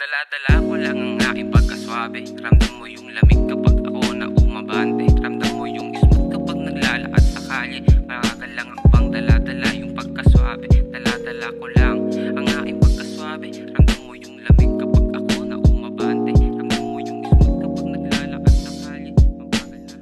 Dala-dala ko lang ang aking pagkaswabe. Ramdam mo yung lamig kapag ako na umabante. Ramdam mo yung smooth kapag naglalakad sa kalye. Maragal lang ang pang dala-dala yung pagkaswabe. Dala-dala ko lang ang aking pagkaswabe. Ramdam mo yung lamig kapag ako na umabante. Ramdam mo yung smooth kapag naglalakad sa kalye. Mabagal na.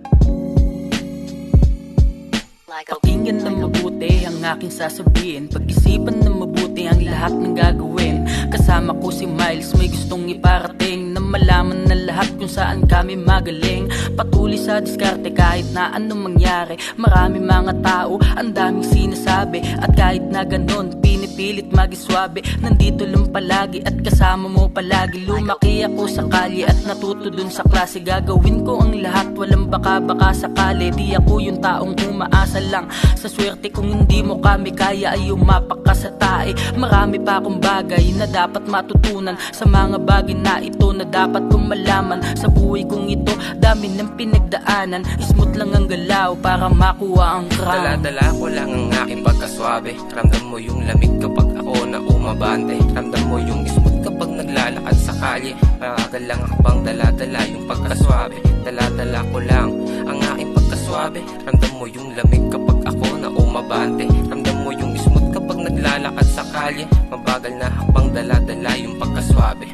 Pakinggan na mabuti ang aking sasabihin. Pag-isipan na mabuti ang lahat ng gagawin. Kasama ko si Miles, may gustong iparating na malaman na lahat kung saan kami magaling. Patuloy sa diskarte kahit na anong mangyari. Marami mga tao, ang daming sinasabi. At kahit na ganon, pinipilit magiswabe. Nandito lang palagi at kasama mo palagi. Lumaki ako sa kalye at natuto dun sa klase. Gagawin ko ang lahat, walang baka-baka sakali. Di ako yung taong umaasa lang sa swerte. Kung hindi mo kami kaya ay umapak ka sa tae. Marami pa akong bagay na dapat matutunan. Sa mga bagay na ito na dapat kong malaman. Sa buhay kong ito, dami ng pinagdaanan. Smooth lang ang galaw para makuha ang crown. Dala-dala ko lang ang aking pagkaswabe. Ramdam mo yung lamig kapag ako na umabante. Ramdam mo yung smooth kapag naglalakad sa kalye. Maragal lang ang pang dala-dala yung pagkaswabe. Dala-dala ko lang ang aking pagkaswabe. Ramdam mo yung lamig kapag ako na umabante. Ramdam mo yung smooth kapag naglalakad sa kalye. Mabagal na habang dala-dala yung pagkaswabe.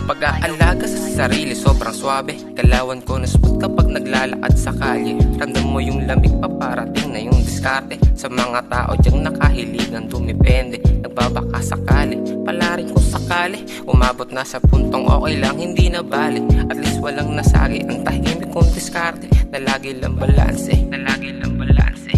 Pag-aalaga sa sarili sobrang swabe. Galawan ko na smooth kapag naglalakad sa kalye. Ramdam mo yung lamig paparating na yung diskarte. Sa mga tao diyang nakahiligan dumipende. Nagbabaka sakali, palarin kung sakali. Umabot na sa puntong okay lang hindi na bali. At least walang nasagi ang tahimik kong diskarte. Na lagi lang balanse, na lagi lang balanse.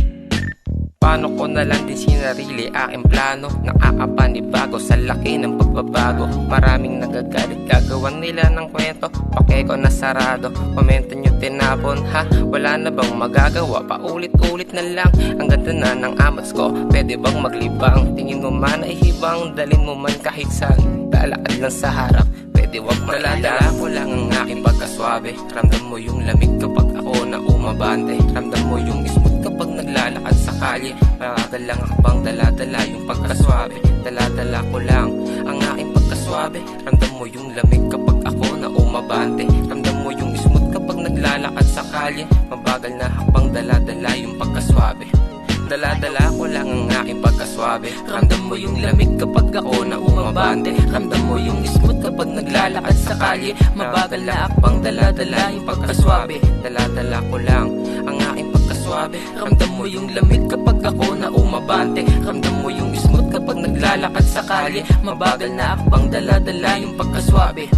Paano ko na lang din sinarili aking plano. Nakakapanibago sa laki ng pagbabago. Maraming nagagalit, gagawan nila ng kwento. Pake ko na sarado, komento nyo tinapon. Ha, wala na bang magagawa? Paulit-ulit na lang, ang ganda na ng amats ko. Pwede bang maglibang? Tingin mo man ay hibang. Dalin mo man kahit saan, lalakad lang sa harap. Pwede wag dala-dala ko lang ang aking pagkaswabe. Ramdam mo yung lamig kapag ako na umabante. Ramdam mo yung smooth kapag naglalakad sa kalye. Maragal lang ang pang dala-dala yung pagkaswabe. Dala-dala ko lang ang aking pagkaswabe. Ramdam mo yung lamig kapag ako na umabante. Ramdam mo yung smooth kapag naglalakad sa kalye. Mabagal na habang dala-dala yung pagkaswabe. Dala-dala ko lang ang aking pagkaswabe. Ramdam mo yung lamig kapag ako na umabante. Ramdam mo yung smooth kapag naglalakad sa kalye. Mabagal na akbang dala-dala yung pagkaswabe. Dala-dala ko lang ang aking pagkaswabe. Ramdam mo yung lamig kapag ako na umabante. Ramdam mo yung smooth kapag naglalakad sa kalye. Mabagal na akbang dala-dala yung pagkaswabe.